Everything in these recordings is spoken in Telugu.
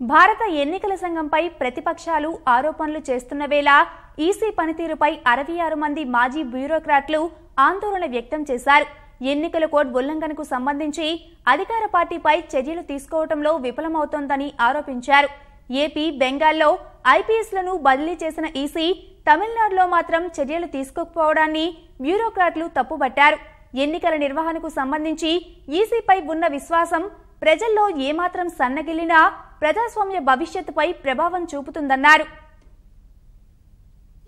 భారత ఎన్నికల సంఘంపై ప్రతిపక్షాలు ఆరోపణలు చేస్తున్న వేళ ఈసీ పనితీరుపై 66 మంది మాజీ బ్యూరోక్రాట్లు ఆందోళన వ్యక్తం చేశారు. ఎన్నికల కోడ్ ఉల్లంఘనకు సంబంధించి అధికార పార్టీపై చర్యలు తీసుకోవడంలో విఫలమవుతోందని ఆరోపించారు. ఏపీ, బెంగాల్లో ఐపీఎస్లను బదిలీ చేసిన ఈసీ తమిళనాడులో మాత్రం చర్యలు తీసుకోకపోవడాన్ని బ్యూరోక్రాట్లు తప్పుబట్టారు. ఎన్నికల నిర్వహణకు సంబంధించి ఈసీపై ఉన్న విశ్వాసం ప్రజల్లో ఏమాత్రం సన్నగిల్లినా ప్రజాస్వామ్య భవిష్యత్తుపై ప్రభావం చూపుతుందన్నారు.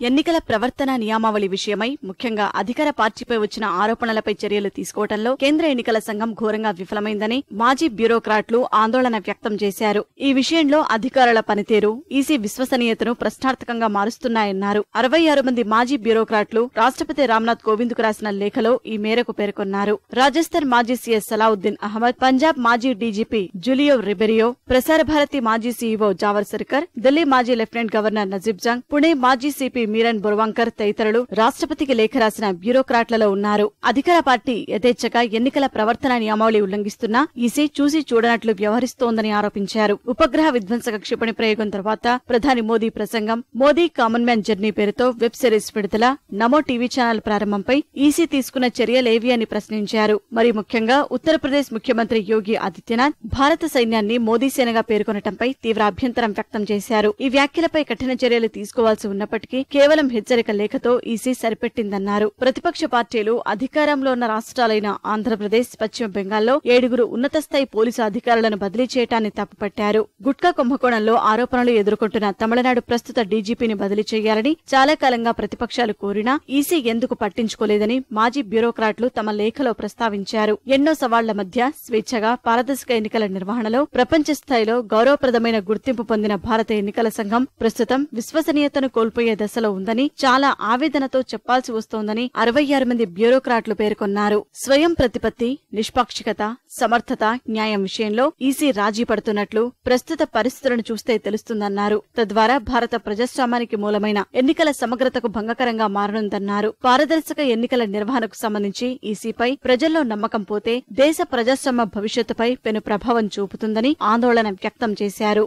ఎన్నికల ప్రవర్తన నియమావళి విషయమై ముఖ్యంగా అధికార పార్టీపై వచ్చిన ఆరోపణలపై చర్యలు తీసుకోవడంలో కేంద్ర ఎన్నికల సంఘం ఘోరంగా విఫలమైందని మాజీ బ్యూరోక్రాట్లు ఆందోళన వ్యక్తం చేశారు. ఈ విషయంలో అధికారుల పనితీరు ఈసీ విశ్వసనీయతను ప్రశ్నార్థకంగా మారుస్తున్నాయన్నారు. 66 మంది మాజీ బ్యూరోక్రాట్లు రాష్ట్రపతి రామ్నాథ్ కోవింద్ కు రాసిన లేఖలో ఈ మేరకు పేర్కొన్నారు. రాజస్థాన్ మాజీ సీఎస్ సలావుద్దీన్ అహ్మద్, పంజాబ్ మాజీ డీజీపీ జులియో రిబెరియో, ప్రసార భారతి మాజీ సీఈఓ జావర్ సర్కర్, ఢిల్లీ మాజీ లెఫ్టినెంట్ గవర్నర్ నజీబ్ జంగ్, పుణె మాజీ సిపి మీరన్ బొర్వాంకర్ తదితరులు రాష్ట్రపతికి లేఖ రాసిన బ్యూరోక్రాట్లలో ఉన్నారు. అధికార పార్టీ యథేచ్ఛగా ఎన్నికల ప్రవర్తన నియమావళి ఉల్లంఘిస్తున్నా ఈసీ చూసి చూడనట్లు వ్యవహరిస్తోందని ఆరోపించారు. ఉపగ్రహ విధ్వంసక క్షిపణి ప్రయోగం తర్వాత ప్రధాని మోదీ ప్రసంగం, మోదీ కామన్ మ్యాన్ జర్నీ పేరుతో వెబ్ సిరీస్ విడుదల, నమో టీవీ ఛానల్ ప్రారంభంపై ఈసీ తీసుకున్న చర్యలేవి అని ప్రశ్నించారు. మరి ముఖ్యంగా ఉత్తరప్రదేశ్ ముఖ్యమంత్రి యోగి ఆదిత్యనాథ్ భారత సైన్యాన్ని మోదీ సేనగా పేర్కొనటంపై తీవ్ర అభ్యంతరం వ్యక్తం చేశారు. ఈ వ్యాఖ్యలపై కఠిన చర్యలు తీసుకోవాల్సి ఉన్నప్పటికీ కేవలం హెచ్చరిక లేఖతో ఈసీ సరిపెట్టిందన్నారు. ప్రతిపక్ష పార్టీలు అధికారంలో ఉన్న రాష్ట్రాలైన ఆంధ్రప్రదేశ్, పశ్చిమ బెంగాల్లో 7 ఉన్నత స్థాయి పోలీసు అధికారులను బదిలీ చేయటాన్ని తప్పుపట్టారు. గుట్కా కుంభకోణంలో ఆరోపణలు ఎదుర్కొంటున్న తమిళనాడు ప్రస్తుత డీజీపీని బదిలీ చేయాలని చాలా కాలంగా ప్రతిపక్షాలు కోరినా ఈసీ ఎందుకు పట్టించుకోలేదని మాజీ బ్యూరోక్రాట్లు తమ లేఖలో ప్రస్తావించారు. ఎన్నో సవాళ్ల మధ్య స్వేచ్ఛగా పారదర్శక ఎన్నికల నిర్వహణలో ప్రపంచ స్థాయిలో గౌరవప్రదమైన గుర్తింపు పొందిన భారత ఎన్నికల సంఘం ప్రస్తుతం విశ్వసనీయతను కోల్పోయే దశలో ఉందని, చాలా ఆవేదనతో చెప్పాల్సి వస్తోందని 66 మంది బ్యూరోక్రాట్లు పేర్కొన్నారు. స్వయం ప్రతిపత్తి, నిష్పాక్షికత, సమర్థత, న్యాయం విషయంలో ఈసీ రాజీ పడుతున్నట్లు ప్రస్తుత పరిస్థితులను చూస్తే తెలుస్తుందన్నారు. తద్వారా భారత ప్రజాస్వామ్యానికి మూలమైన ఎన్నికల సమగ్రతకు భంగకరంగా మారనుందన్నారు. పారదర్శక ఎన్నికల నిర్వహణకు సంబంధించి ఈసీపై ప్రజల్లో నమ్మకం పోతే దేశ ప్రజాస్వామ్య భవిష్యత్తుపై పెను ప్రభావం చూపుతుందని ఆందోళన వ్యక్తం చేశారు.